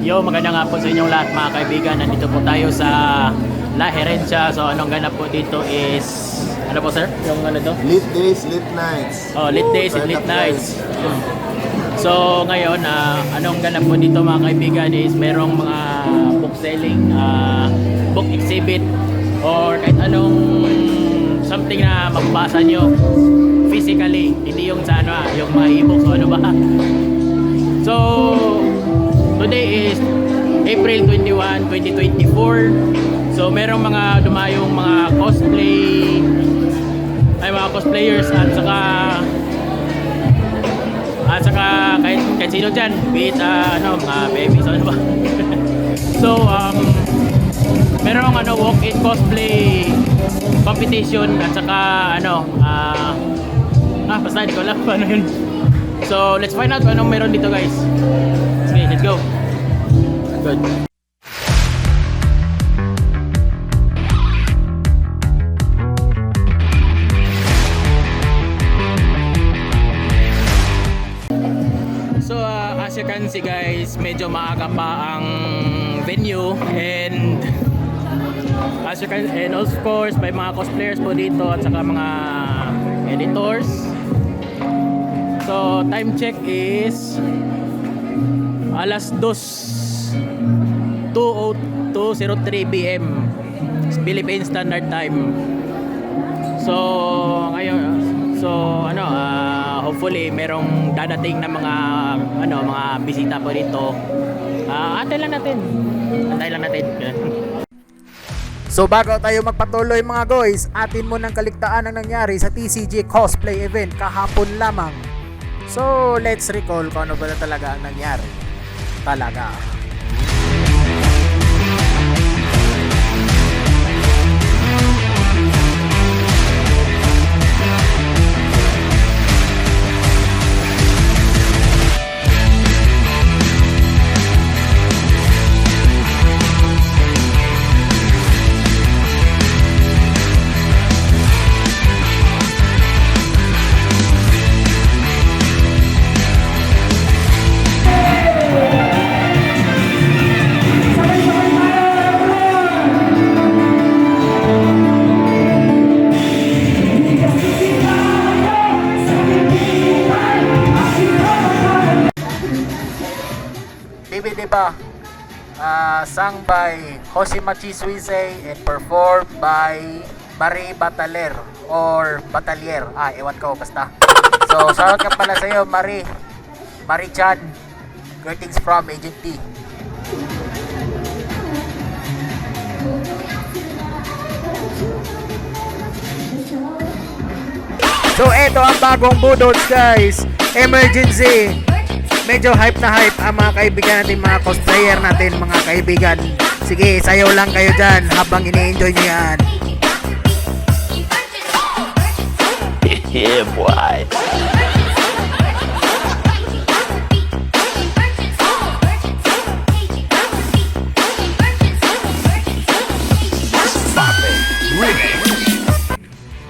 Yo, maganda nga po sa inyong lahat mga kaibigan. Nandito po tayo sa La Herencia. So anong ganap po dito is, ano po sir? Yung ano to? Lit days, lit nights. Oh, lit days and Turn lit up nights. guys. So ngayon, anong ganap po dito mga kaibigan is merong mga book selling, book exhibit, or kahit anong something na magbasa nyo physically, hindi yung sa ano, yung mga e-books o ano ba. So today is April 21, 2024. So merong mga dumayong mga mga cosplayers at saka kahit sino dyan, be it mga babies, ano ba. So merong walk-in cosplay competition at saka basta hindi ko alam paano yun. So let's find out kung anong meron dito guys. Okay, let's go. Good. So as you can see guys, medyo maaga pa ang venue, and of course may mga cosplayers po dito at saka mga editors. So time check is alas 2:03 PM Philippine Standard Time. So ngayon, hopefully merong dadating na mga bisita po dito. Antay lang natin. So bago tayo magpatuloy mga guys, atin mo ng kaligtaan ang nangyari sa TCG Cosplay Event kahapon lamang. So let's recall kung ano ba na talaga ang nangyari. Talaga. DVD ba? Sung by Hoshimachi Suisei and performed by Marie Bataler or Batalier. Ewan ko basta. So, shoutout ka pala sa iyo, Marie Chan. Greetings from Agent T. So, eto ang bagong budots guys. Emergency. Medyo hype na hype ang mga kaibigan natin, mga cosplayer natin, mga kaibigan. Sige, sayaw lang kayo dyan habang ini-enjoy nyo yan. Yeah, boy.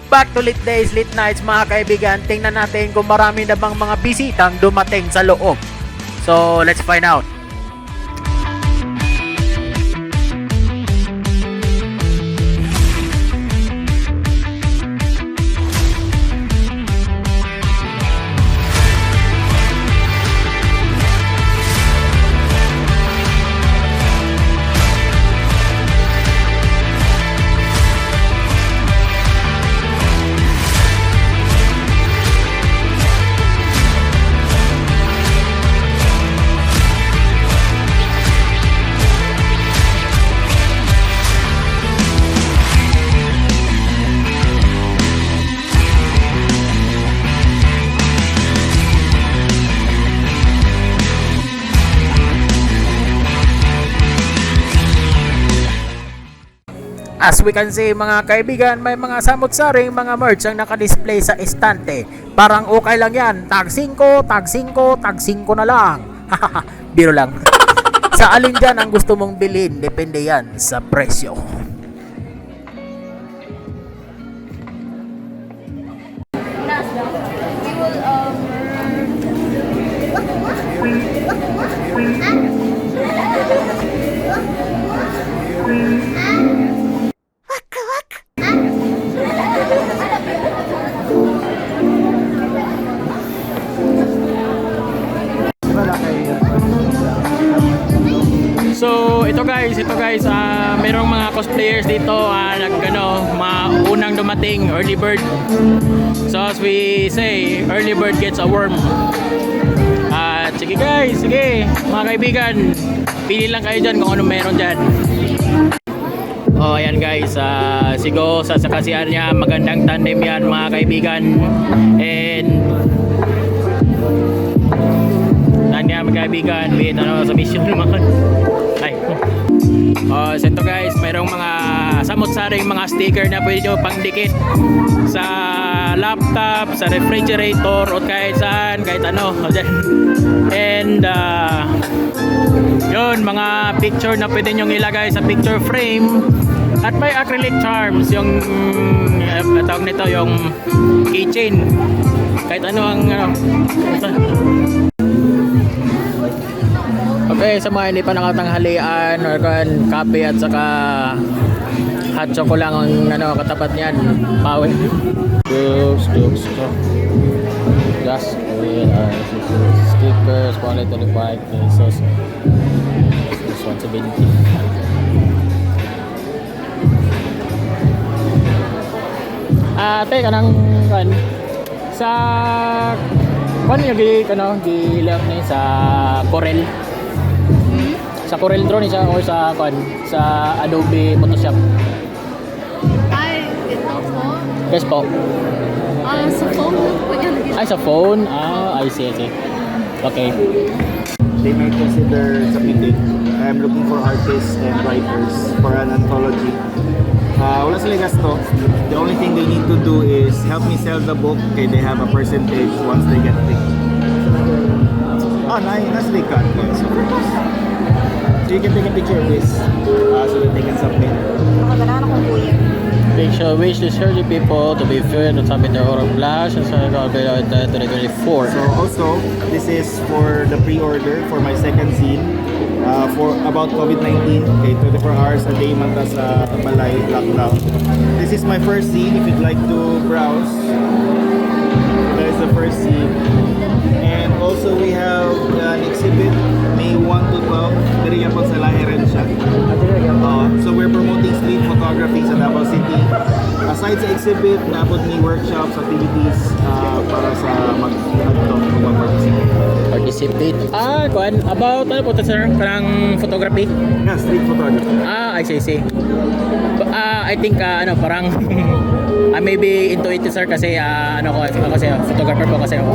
Back to lit days, lit nights mga kaibigan. Tingnan natin kung marami na bang mga bisitang dumating sa loob. So, let's find out. As we can see mga kaibigan, may mga samot-saring mga merch ang nakadisplay sa estante. Parang okay lang yan. Tag 5 na lang. Biro lang. Sa alin dyan ang gusto mong bilhin, depende yan sa presyo. We will guys, ito guys, merong mga cosplayers dito, mga unang dumating, early bird. So as we say, early bird gets a worm. At sige guys, sige mga kaibigan, pili lang kayo dyan kung ano meron dyan. Oh, ayan guys, sigo sa sakasihan niya, magandang tandem yan mga kaibigan. And niya mga kaibigan, wait, sa mission naman. Ay. So ito guys, mayroong mga samot-saring mga sticker na pwede nyo pangdikit sa laptop, sa refrigerator, o kahit saan, kahit ano. And yun, mga picture na pwede nyo ilagay sa picture frame. At may acrylic charms, yung tawag nito, yung keychain. Kahit ano ang okay, sa mga hindi pa nakatanghalian or kape at saka hot choco lang ang katapat niyan. Pawi. Jokes. Just stickers, 125 pesos. This 170. Teka nang sa gilam ni sa Corel. Sa Corel Draw ni siya or sa Adobe Photoshop. Ay, ito po. Yes po. Sa phone. Ay, sa phone? I see. Okay. They may consider submitting. I'm looking for artists and writers for an anthology. Wala sila gasto. The only thing they need to do is help me sell the book. Okay, they have a percentage once they get picked. Nice they cut. Yes. So you can take a picture of this so that they can submit. Nakagana na kong kuya. Picture wish to 30 people to be fair to submit their oral flash and so 2024. So also, this is for the pre-order for my second scene for about COVID-19. Okay, 24 hours a day man ta sa Balay lockdown. This is my first scene. If you'd like to browse, that is the first scene. And also we have an exhibit May 1 to 12. Diri yapon sa Lahiran siya. So we're promoting street photography sa Davao City. Aside sa exhibit, naabot ni workshops, activities para sa mag-participate. Participate. About ano po ito sir? Parang photography? Yeah, street photography. I see. I think parang maybe into it sir kasi ako kasi photographer po kasi ako.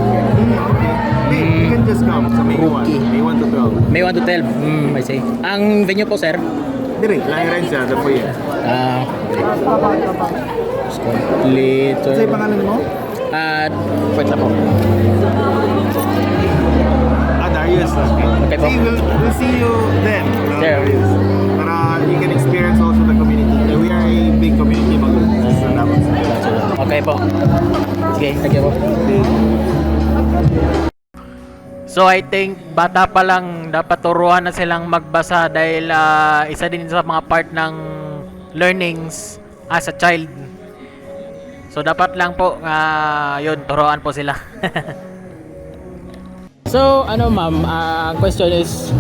You can just come sa May 1. May 1 to 12. May 1 to 12. I see. Ang venue po sir? Dire, Lahiran siya, the foyer. Complete. Ano yung pangalan mo? Wait lang po. Darius. Okay po. See, we'll see you then. There. Darius. Para you can experience also the community. We are a big community sa Davao. Okay po. Sige, thank you po. So I think bata pa lang dapat turuan na silang magbasa dahil isa din sa mga part ng learnings as a child. So dapat lang po yun, turuan po sila. So ma'am, question is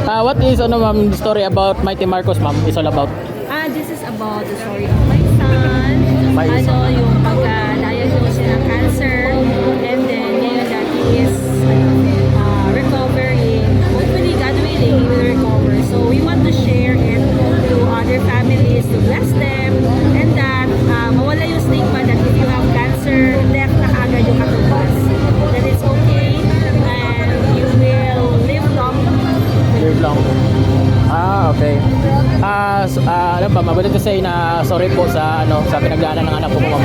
what is ma'am the story about Mighty Marcos ma'am is all about? This is about the story of my son. Yung pagka-diagnose niya ng cancer, and then ngayon that he is recovering. Hopefully, God willing, he will recover. So we want to share it to other families to bless them, and that mawala yung stigma that if you have cancer, death na agad yung katubas. That it's okay, and you will live long. Live long. Okay. Mabuti to say na sorry po sa sa pinagdaanan ng anak ko ma'am.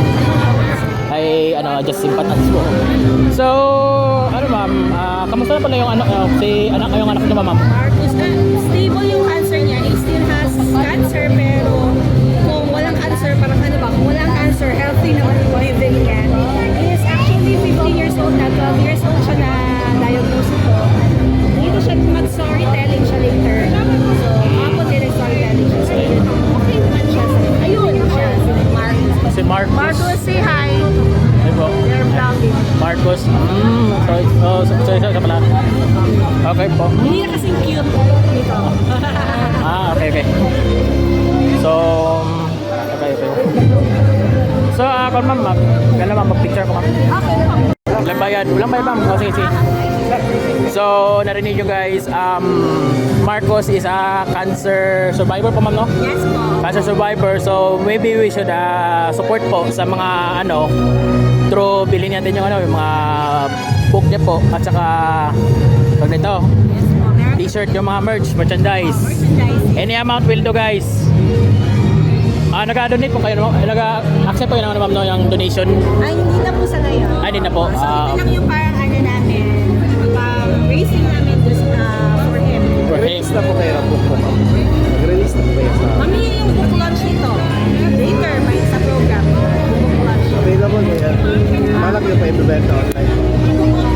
Ay just sympathize po. So, ma'am, kamusta na pala yung anak yung anak niyo ma'am? Marcos, stable yung cancer niya. He still has cancer, pero kung walang cancer, parang kung walang cancer, healthy naman yung living niya. He is actually 15 years old na, 12 years old siya na diagnose ito. Dito siya mag-storytelling siya later. So, ako din storytelling siya. So, okay naman siya. Ayun siya, si Marcos. Si Marcos. Marcos, say hi. Hi po. They're vlogging. Marcos. Sorry pala. Okay po. Hindi na kasing cute nito. Okay. So, okay. So, ako ma'am, gano'n ma'am, mag-picture ko ma'am. Okay na. Walang bayad ma'am. Sige. So, narinig nyo guys, Marcos is a cancer survivor po ma'am, no? Yes po. Cancer survivor. So, maybe we should support po sa mga through bilhin natin yung yung mga book niya po at saka pag nito, Yes po. Meron t-shirt, yung mga merchandise. merchandise. Any amount will do guys. Nag-donate po kayo, no? Nag-accept po yun ma'am, no? Yung donation. Ay, hindi na po sa ngayon. Ay, hindi na po. So, ito lang yung parang namin, raising namin just for him. For him. Release na po kayo ang book ko, ma'am. Nag-release na po kayo sa... Mamili yung book launch nito. Later, may sa program. Book launch. Available na yan. Malaki yung pa ibibenta online.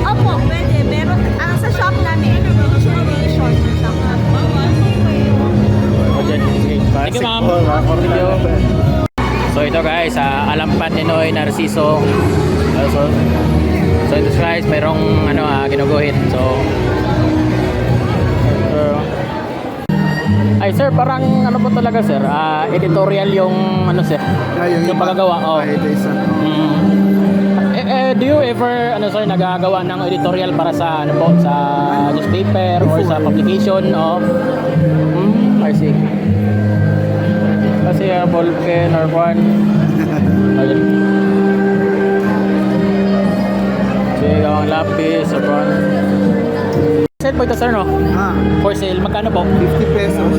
Opo, pwede. Pero sa shop namin, donation sa shop namin. Thank you ma'am. Thank you. So ito guys, Alampat ni Noy Narciso. So ito guys, merong ginuguhit. So ay sir, parang po talaga sir, editorial yung sir, yung paggagawa. Ito isa. Do you ever sir nagagawa ng editorial para sa sa newspaper or sa publication I see. Kasi ballpen or one. Ayun. Sige, ang lapis or one. Sale po ito sir, no? For sale, magkano po? 50 pesos.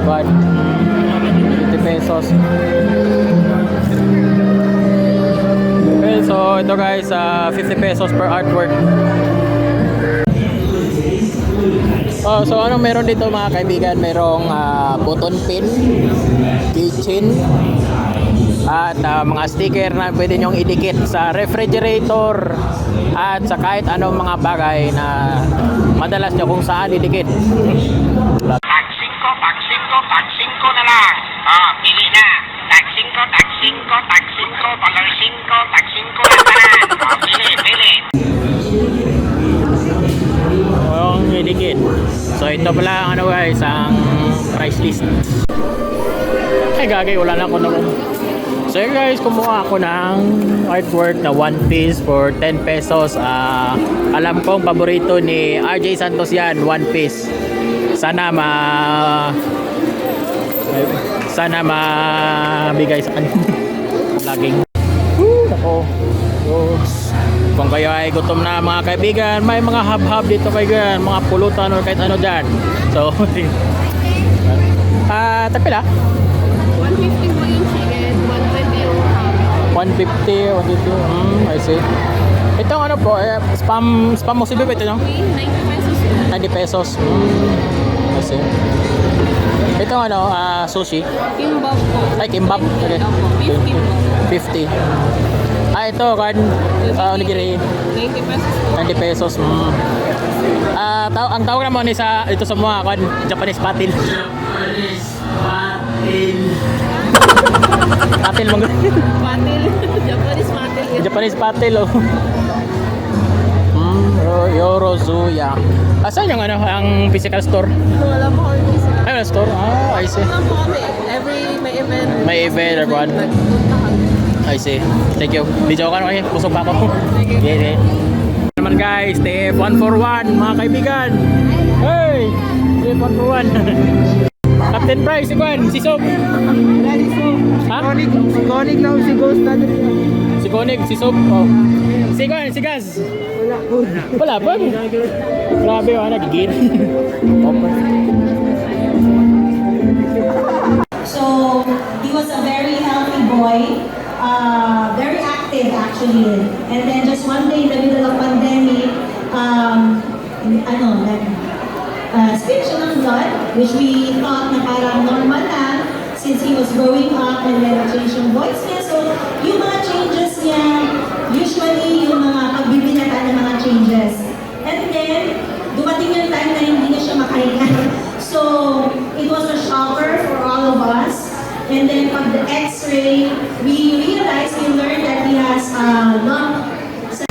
One. 50 pesos. Okay, so ito guys, 50 pesos per artwork. So anong meron dito mga kaibigan? Merong button pin, keychain, at mga sticker na pwede nyong idikit sa refrigerator at sa kahit anong mga bagay na madalas nyo kung saan idikit. Tag 5 na lang. Pili na. Tag 5, valor 5, tag 5 lang na. Pili. Yung idikit. So ito pala guys, ang price list. Ay gagay, wala na ako naman. So yun guys, kumuha ako ng artwork na One Piece for 10 pesos. Alam kong paborito ni RJ Santos yan, One Piece. Sana mabigay sa kanya. Laging. Ako. Kung kayo ay gutom na mga kaibigan, may mga hub-hub dito kaibigan, mga pulutan or kahit ano dyan. So, tapila? 150 po yung chicken, 120 yung 150, I see. Ito po, spam mo si Bebe ito, no? 90 pesos. 90 pesos. I see. Ito sushi. Kimbap po. Ay, kimbap. Okay. Opo, 50 po. 50. Ito, kan, onigiri. 90 pesos po. 90 pesos. Ang tawag naman ito sa mga kan, Japanese patil. Patil mo. Patil. Japanese patil. Japanese patil, Yorozuya. Saan yung ang physical store? Wala po kami sa... Ay, wala store? I see. Wala po kami. May event. May event, everyone. Nagpunta kami. I see. Thank you. Video ka naman. Busog pa ako. Okay. Naman guys, TF 141 mga kaibigan. Hey! TF 141. Captain Price, si Sob. Ha? Si Konig na si Ghost na din. Si Konig, si Sob. Si Gaz. Wala pa. Grabe, nagigil. So he was a very healthy boy, very active actually. And then just one day in the middle of pandemic, spit siya ng blood, which we thought na parang normal lang since he was growing up and then change yung voice niya. So yung mga changes niya, usually yung mga pagbibinata ng mga changes. And then, dumating yung time na hindi na siya makahinga. So, it was a shocker for all of us. And then, pag the x-ray, we learned that he has lump sa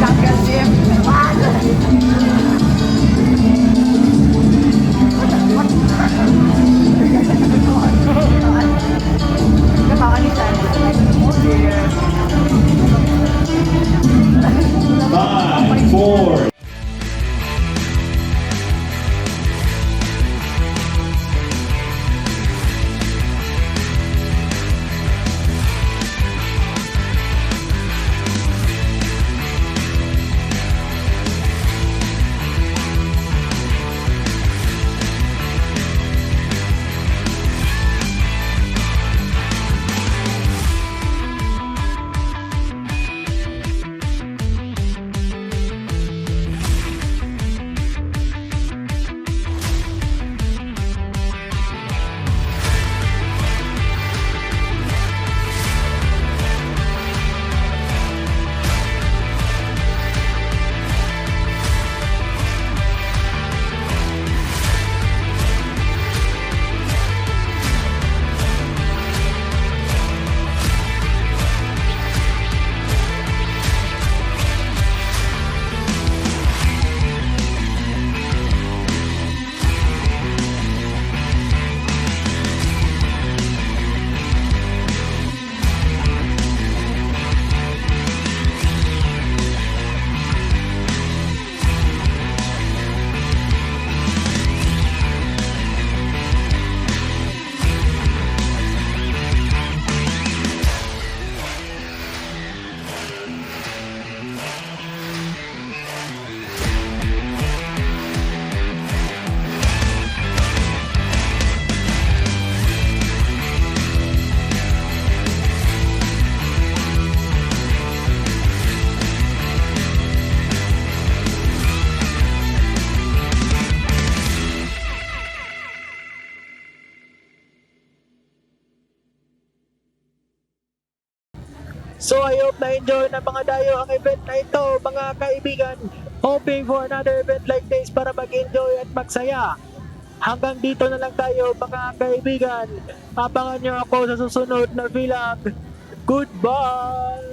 So I hope na-enjoy ng mga dayo ang event na ito, mga kaibigan. Hoping for another event like this para mag-enjoy at magsaya. Hanggang dito na lang tayo mga kaibigan. Abangan nyo ako sa susunod na vlog. Goodbye!